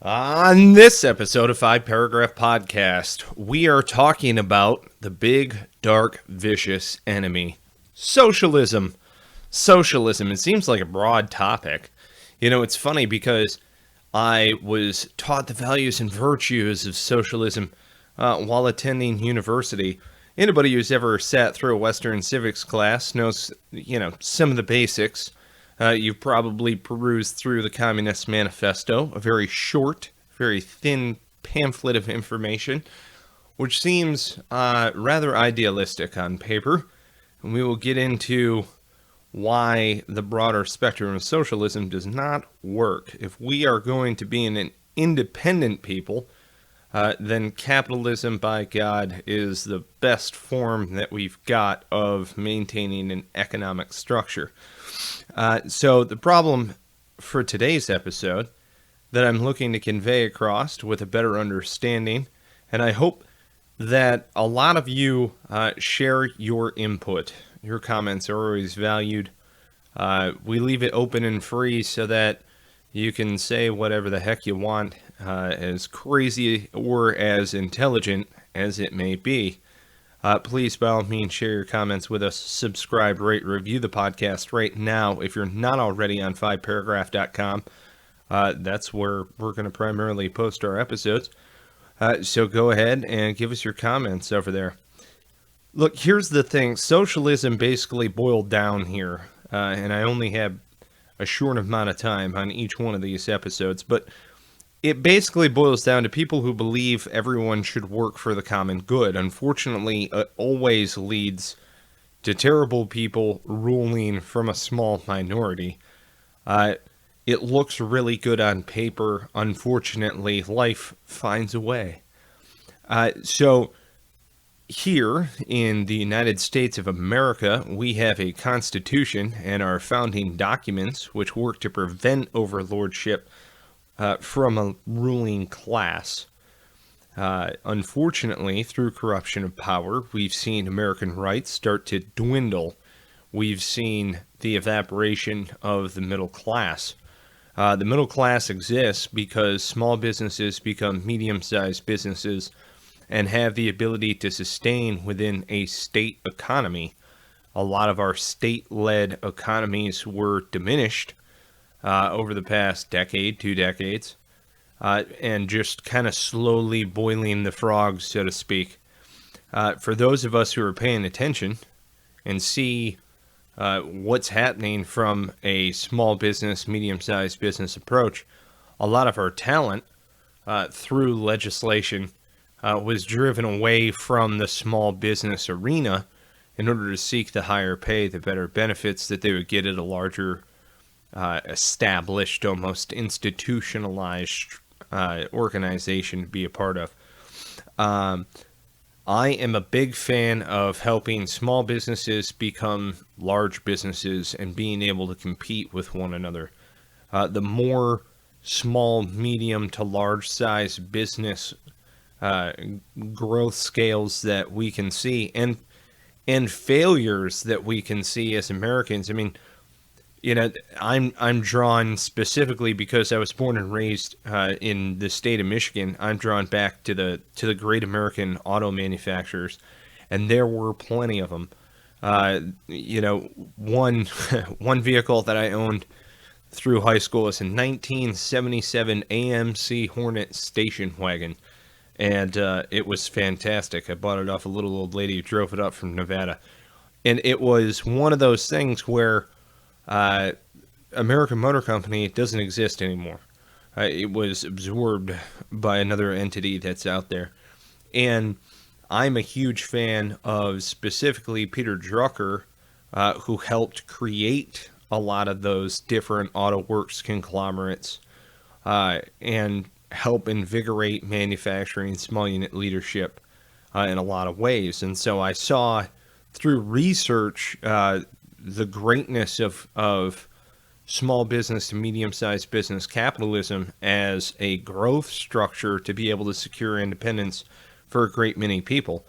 On this episode of Five Paragraph Podcast, we are talking about the big, dark, vicious enemy, socialism. Socialism, it seems like a broad topic. You know, it's funny because I was taught the values and virtues of socialism while attending university. Anybody who's ever sat through a Western civics class knows, some of the basics. You've probably perused through the Communist Manifesto, a very short, very thin pamphlet of information, which seems rather idealistic on paper. And we will get into why the broader spectrum of socialism does not work. If we are going to be an independent people, then capitalism, by God, is the best form that we've got of maintaining an economic structure. So the problem for today's episode that I'm looking to convey across with a better understanding, and I hope that a lot of you share your input. Your comments are always valued. We leave it open and free so that you can say whatever the heck you want, as crazy or as intelligent as it may be. Please, by all means, share your comments with us. Subscribe, rate, review the podcast right now. If you're not already on 5paragraph.com, that's where we're going to primarily post our episodes. So go ahead and give us your comments over there. Look, here's the thing. Socialism basically boiled down here, and I only have a short amount of time on each one of these episodes, but it basically boils down to people who believe everyone should work for the common good. Unfortunately, it always leads to terrible people ruling from a small minority. It looks really good on paper. Unfortunately, life finds a way. So here in the United States of America, we have a constitution and our founding documents which work to prevent overlordship from a ruling class. Unfortunately, through corruption of power, we've seen American rights start to dwindle. We've seen the evaporation of the middle class. The middle class exists because small businesses become medium-sized businesses and have the ability to sustain within a state economy. A lot of our state-led economies were diminished over the past decade, 2 decades, and just kind of slowly boiling the frogs, so to speak. For those of us who are paying attention and see what's happening from a small business, medium-sized business approach, a lot of our talent through legislation was driven away from the small business arena in order to seek the higher pay, the better benefits that they would get at a larger established, almost institutionalized organization to be a part of. I am a big fan of helping small businesses become large businesses and being able to compete with one another. The more small, medium to large size business growth scales that we can see and failures that we can see as Americans. I mean, I'm drawn specifically because I was born and raised in the state of Michigan. I'm drawn back to the great American auto manufacturers, and there were plenty of them. One one vehicle that I owned through high school was a 1977 AMC Hornet station wagon, and it was fantastic. I bought it off a little old lady who drove it up from Nevada, and it was one of those things where American Motor Company doesn't exist anymore. It was absorbed by another entity that's out there. And I'm a huge fan of specifically Peter Drucker, who helped create a lot of those different auto works conglomerates and help invigorate manufacturing, small unit leadership in a lot of ways. And so I saw through research the greatness of small business to medium-sized business capitalism as a growth structure to be able to secure independence for a great many people.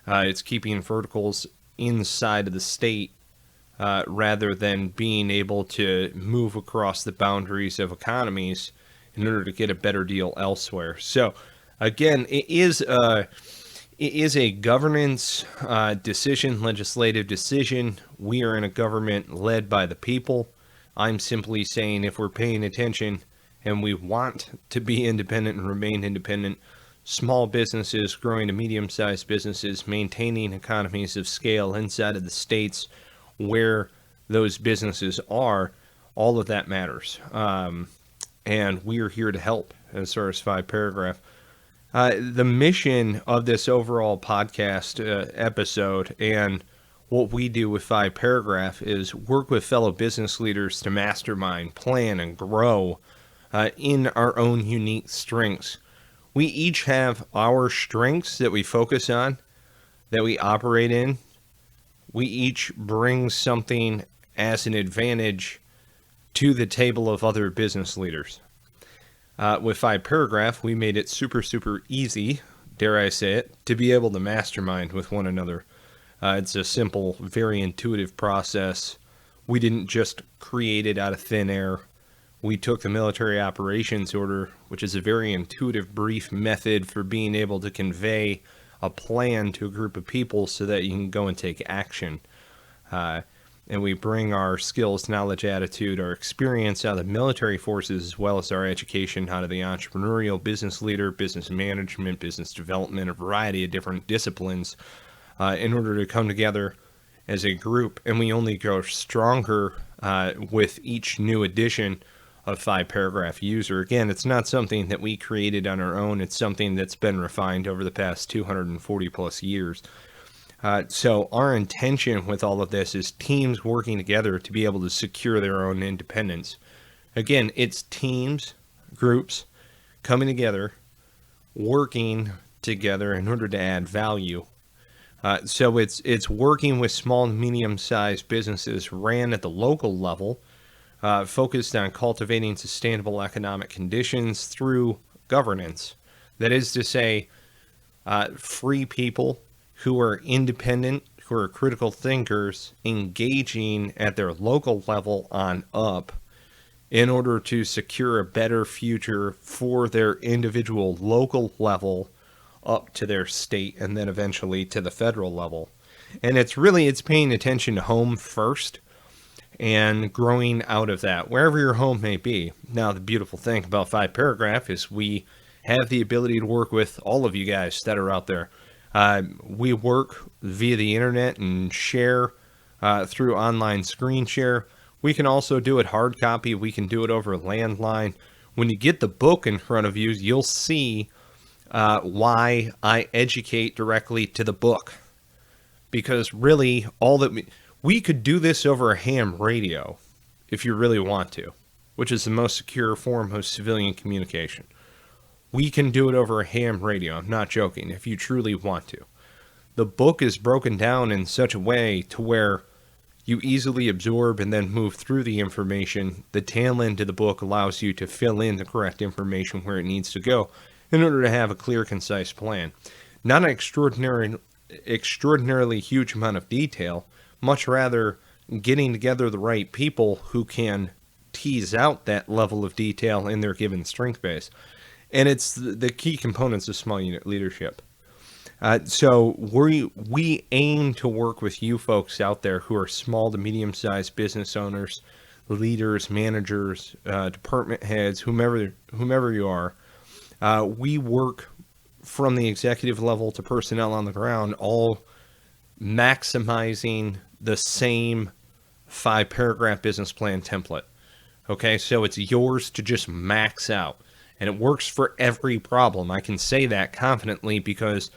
It's keeping verticals inside of the state rather than being able to move across the boundaries of economies in order to get a better deal elsewhere. So again, it is a governance decision, legislative decision. We are in a government led by the people. I'm simply saying if we're paying attention and we want to be independent and remain independent, small businesses growing to medium-sized businesses, maintaining economies of scale inside of the states where those businesses are, all of that matters. And we are here to help as far as 5 Paragraph. The mission of this overall podcast episode and what we do with 5 Paragraph is work with fellow business leaders to mastermind, plan, and grow in our own unique strengths. We each have our strengths that we focus on, that we operate in. We each bring something as an advantage to the table of other business leaders. With 5 Paragraph, we made it super easy, dare I say it, to be able to mastermind with one another. It's a simple, very intuitive process. We didn't just create it out of thin air. We took the military operations order, which is a very intuitive, brief method for being able to convey a plan to a group of people so that you can go and take action. And we bring our skills, knowledge, attitude, our experience out of the military forces, as well as our education out of the entrepreneurial, business leader, business management, business development, a variety of different disciplines, in order to come together as a group. And we only grow stronger with each new edition of 5 Paragraph user. Again, it's not something that we created on our own. It's something that's been refined over the past 240 plus years. So our intention with all of this is teams working together to be able to secure their own independence. Again, it's teams, groups coming together, working together in order to add value. So it's working with small and medium-sized businesses ran at the local level, focused on cultivating sustainable economic conditions through governance. That is to say, free people who are independent, who are critical thinkers, engaging at their local level on up in order to secure a better future for their individual local level up to their state and then eventually to the federal level. And it's paying attention to home first and growing out of that, wherever your home may be. Now, the beautiful thing about 5 Paragraph is we have the ability to work with all of you guys that are out there. We work via the internet and share through online screen share. We can also do it hard copy. We can do it over landline. When you get the book in front of you, you'll see why I educate directly to the book. Because really, we could do this over a ham radio if you really want to, which is the most secure form of civilian communication. We can do it over a ham radio. I'm not joking, if you truly want to. The book is broken down in such a way to where you easily absorb and then move through the information. The tail end of the book allows you to fill in the correct information where it needs to go in order to have a clear, concise plan. Not an extraordinarily huge amount of detail, much rather getting together the right people who can tease out that level of detail in their given strength base. And it's the key components of small unit leadership. So we aim to work with you folks out there who are small to medium-sized business owners, leaders, managers, department heads, whomever you are. We work from the executive level to personnel on the ground, all maximizing the same 5 Paragraph business plan template. Okay, so it's yours to just max out. And it works for every problem. I can say that confidently because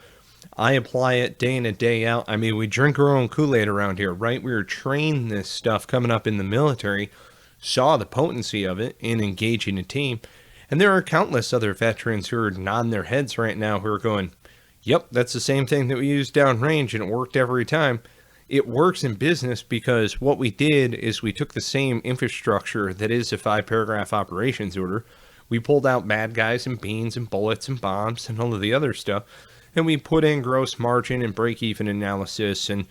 I apply it day in and day out. I mean, we drink our own Kool-Aid around here, right? We were trained this stuff coming up in the military, saw the potency of it in engaging a team. And there are countless other veterans who are nodding their heads right now who are going, yep, that's the same thing that we used downrange and it worked every time. It works in business because what we did is we took the same infrastructure that is a 5 Paragraph operations order. We pulled out bad guys and beans and bullets and bombs and all of the other stuff. And we put in gross margin and break-even analysis and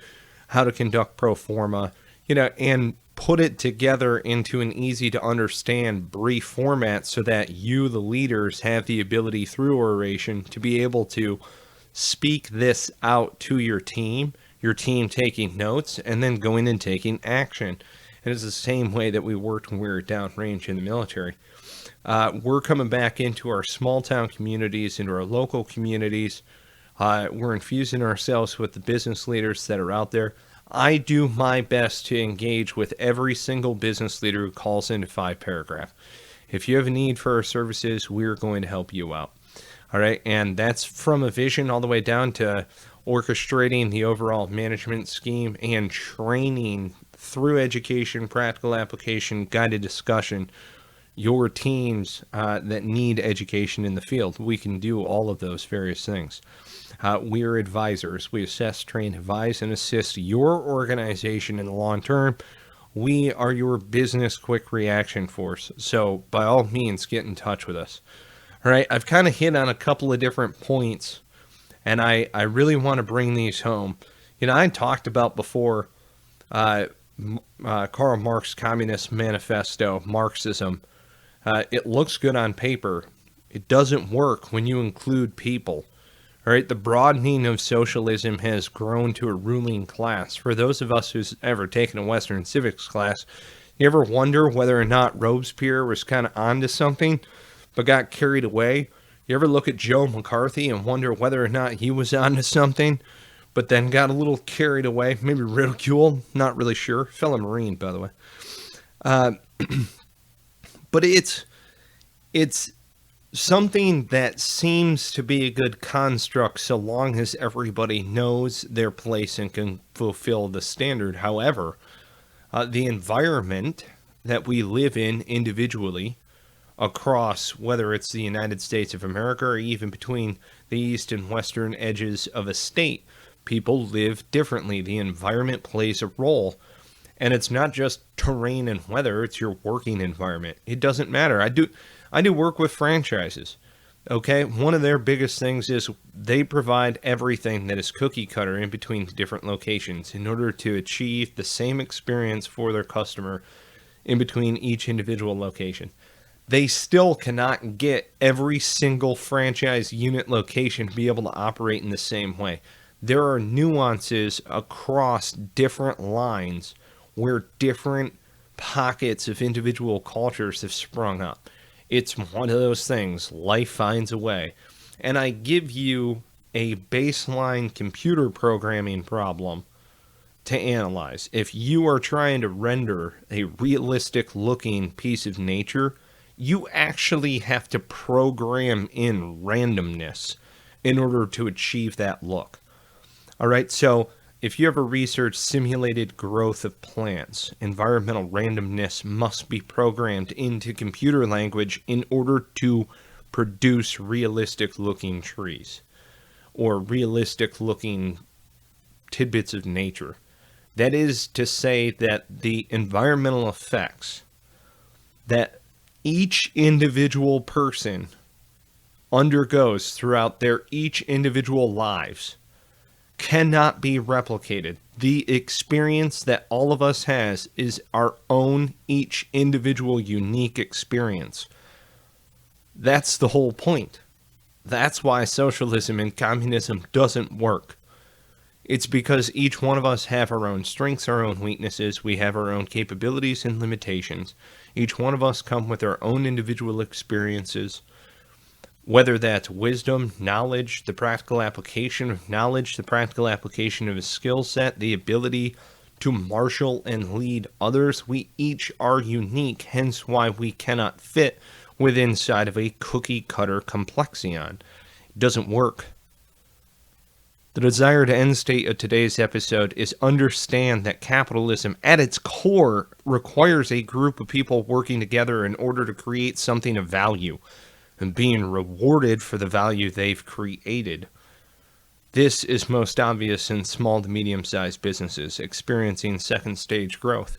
how to conduct pro forma, and put it together into an easy to understand brief format so that you, the leaders, have the ability through oration to be able to speak this out to your team taking notes, and then going and taking action. And it's the same way that we worked when we were downrange in the military. We're coming back into our small town communities, into our local communities. We're infusing ourselves with the business leaders that are out there. I do my best to engage with every single business leader who calls into 5 Paragraph. If you have a need for our services, we're going to help you out. All right. And that's from a vision all the way down to orchestrating the overall management scheme and training through education, practical application, guided discussion, your teams that need education in the field. We can do all of those various things. We are advisors. We assess, train, advise, and assist your organization in the long term. We are your business quick reaction force. So by all means, get in touch with us. All right, I've kind of hit on a couple of different points, and I really want to bring these home. You know, I talked about before Karl Marx's Communist Manifesto, Marxism. It looks good on paper. It doesn't work when you include people. All right, the broadening of socialism has grown to a ruling class. For those of us who's ever taken a Western civics class, you ever wonder whether or not Robespierre was kind of onto something, but got carried away? You ever look at Joe McCarthy and wonder whether or not he was onto something, but then got a little carried away, maybe ridiculed? Not really sure. Fellow Marine, by the way. But it's something that seems to be a good construct so long as everybody knows their place and can fulfill the standard. However, the environment that we live in individually across, whether it's the United States of America or even between the east and western edges of a state, people live differently. The environment plays a role. And it's not just terrain and weather, it's your working environment. It doesn't matter. I do work with franchises. Okay, one of their biggest things is they provide everything that is cookie cutter in between different locations in order to achieve the same experience for their customer in between each individual location. They still cannot get every single franchise unit location to be able to operate in the same way. There are nuances across different lines where different pockets of individual cultures have sprung up. It's one of those things. Life finds a way. And I give you a baseline computer programming problem to analyze. If you are trying to render a realistic looking piece of nature, you actually have to program in randomness in order to achieve that look. All right, so if you ever research simulated growth of plants, environmental randomness must be programmed into computer language in order to produce realistic looking trees or realistic looking tidbits of nature. That is to say that the environmental effects that each individual person undergoes throughout their each individual lives cannot be replicated. The experience that all of us has is our own each individual unique experience. That's the whole point. That's why socialism and communism doesn't work. It's because each one of us have our own strengths, our own weaknesses. We have our own capabilities and limitations. Each one of us come with our own individual experiences. Whether that's wisdom, knowledge, the practical application of knowledge, the practical application of a skill set, the ability to marshal and lead others, we each are unique, hence why we cannot fit within inside of a cookie-cutter complexion. It doesn't work. The desired end state of today's episode is understand that capitalism at its core requires a group of people working together in order to create something of value and being rewarded for the value they've created. This is most obvious in small to medium-sized businesses experiencing second stage growth,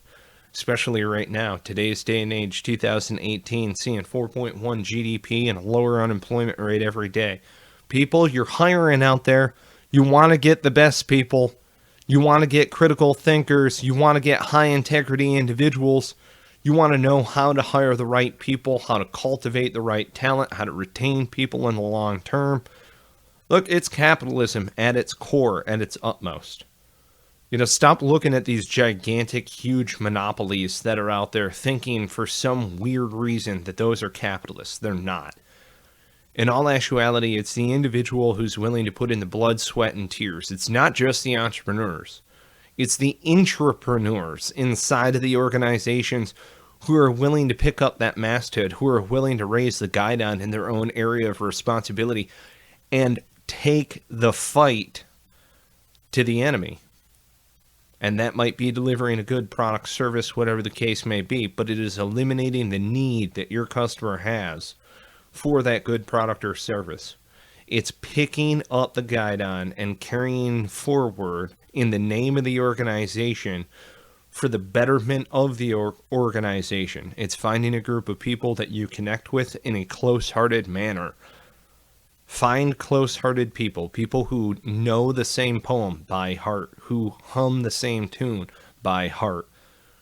especially right now, today's day and age, 2018, seeing 4.1 GDP and a lower unemployment rate every day. People, you're hiring out there. You want to get the best people. You want to get critical thinkers. You want to get high integrity individuals. You want to know how to hire the right people, how to cultivate the right talent, how to retain people in the long term. Look, it's capitalism at its core, at its utmost. Stop looking at these gigantic, huge monopolies that are out there thinking for some weird reason that those are capitalists. They're not. In all actuality, it's the individual who's willing to put in the blood, sweat, and tears. It's not just the entrepreneurs. It's the intrapreneurs inside of the organizations who are willing to pick up that masthead, who are willing to raise the guidon in their own area of responsibility and take the fight to the enemy. And that might be delivering a good product, service, whatever the case may be, but it is eliminating the need that your customer has for that good product or service. It's picking up the guidon and carrying forward in the name of the organization for the betterment of the organization. It's finding a group of people that you connect with in a close-hearted manner. Find close-hearted people, people who know the same poem by heart, who hum the same tune by heart,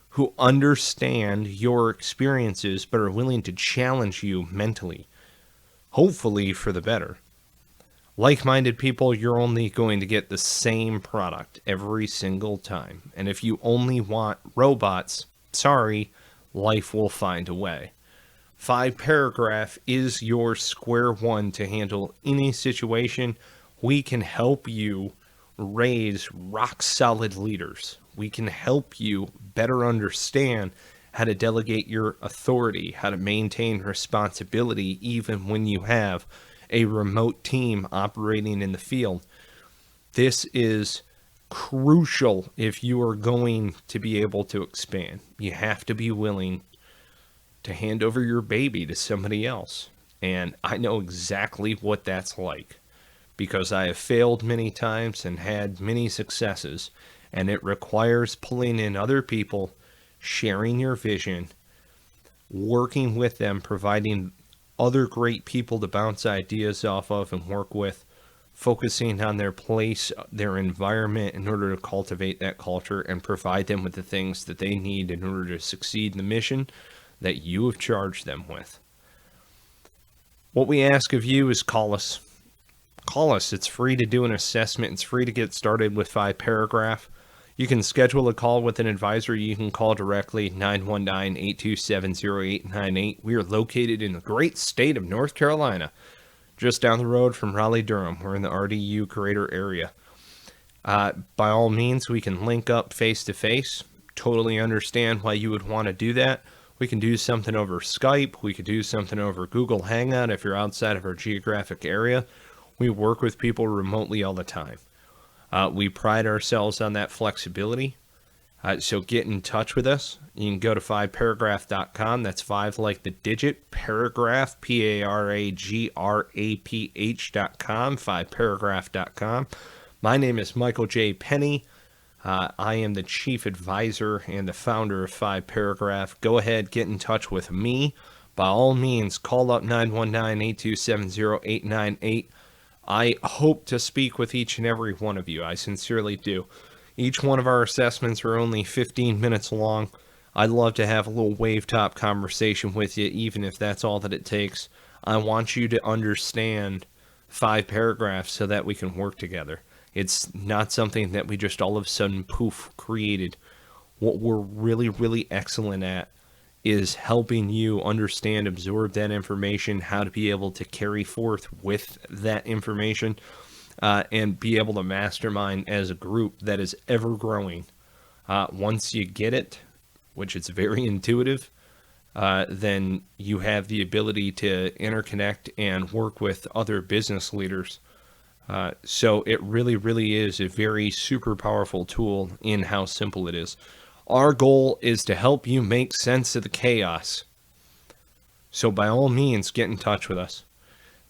who understand your experiences but are willing to challenge you mentally, hopefully for the better. Like-minded people, you're only going to get the same product every single time. And if you only want robots, sorry, life will find a way. 5 Paragraph is your square one to handle any situation. We can help you raise rock-solid leaders. We can help you better understand how to delegate your authority, how to maintain responsibility even when you have a remote team operating in the field. This is crucial if you are going to be able to expand. You have to be willing to hand over your baby to somebody else. And I know exactly what that's like because I have failed many times and had many successes, and it requires pulling in other people, sharing your vision, working with them, providing other great people to bounce ideas off of and work with, focusing on their place, their environment in order to cultivate that culture and provide them with the things that they need in order to succeed in the mission that you have charged them with. What we ask of you is call us. Call us. It's free to do an assessment. It's free to get started with 5 Paragraph. You can schedule a call with an advisor. You can call directly 919-827-0898. We are located in the great state of North Carolina, just down the road from Raleigh-Durham. We're in the RDU greater area. By all means, we can link up face-to-face. Totally understand why you would want to do that. We can do something over Skype. We could do something over Google Hangout if you're outside of our geographic area. We work with people remotely all the time. We pride ourselves on that flexibility. So get in touch with us. You can go to 5paragraph.com. That's 5 like the digit, paragraph, Paragraph.com, 5paragraph.com. My name is Michael J. Penny. I am the chief advisor and the founder of 5 Paragraph. Go ahead, get in touch with me. By all means, call up 919-827-0898. I hope to speak with each and every one of you. I sincerely do. Each one of our assessments are only 15 minutes long. I'd love to have a little wave top conversation with you, even if that's all that it takes. I want you to understand 5 Paragraphs so that we can work together. It's not something that we just all of a sudden, poof, created. What we're really, really excellent at is helping you understand, absorb that information, how to be able to carry forth with that information, and be able to mastermind as a group that is ever growing. Once you get it, which it's very intuitive, then you have the ability to interconnect and work with other business leaders. So it really, really is a very super powerful tool in how simple it is. Our goal is to help you make sense of the chaos. So by all means, get in touch with us.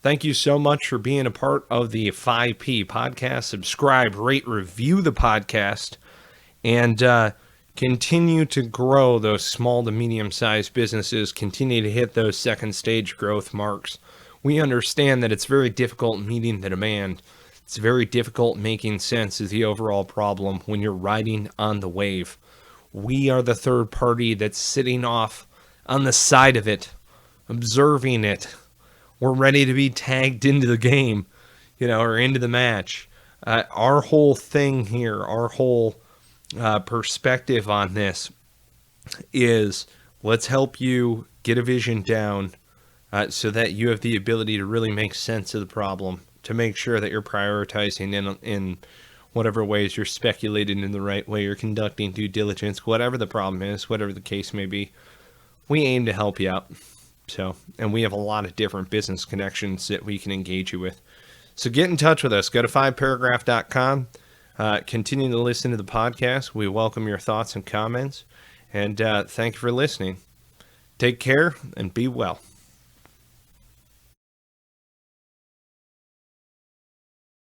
Thank you so much for being a part of the 5P podcast. Subscribe, rate, review the podcast, and continue to grow those small to medium-sized businesses. Continue to hit those second stage growth marks. We understand that it's very difficult meeting the demand It's very difficult making sense of the overall problem when you're riding on the wave. We are the third party that's sitting off on the side of it, observing it. We're ready to be tagged into the game, or into the match. Our whole thing here, our whole perspective on this is let's help you get a vision down so that you have the ability to really make sense of the problem, to make sure that you're prioritizing in whatever ways you're speculating in the right way, you're conducting due diligence, whatever the problem is, whatever the case may be. We aim to help you out. And we have a lot of different business connections that we can engage you with. So get in touch with us. Go to 5paragraph.com. Continue to listen to the podcast. We welcome your thoughts and comments. And thank you for listening. Take care and be well.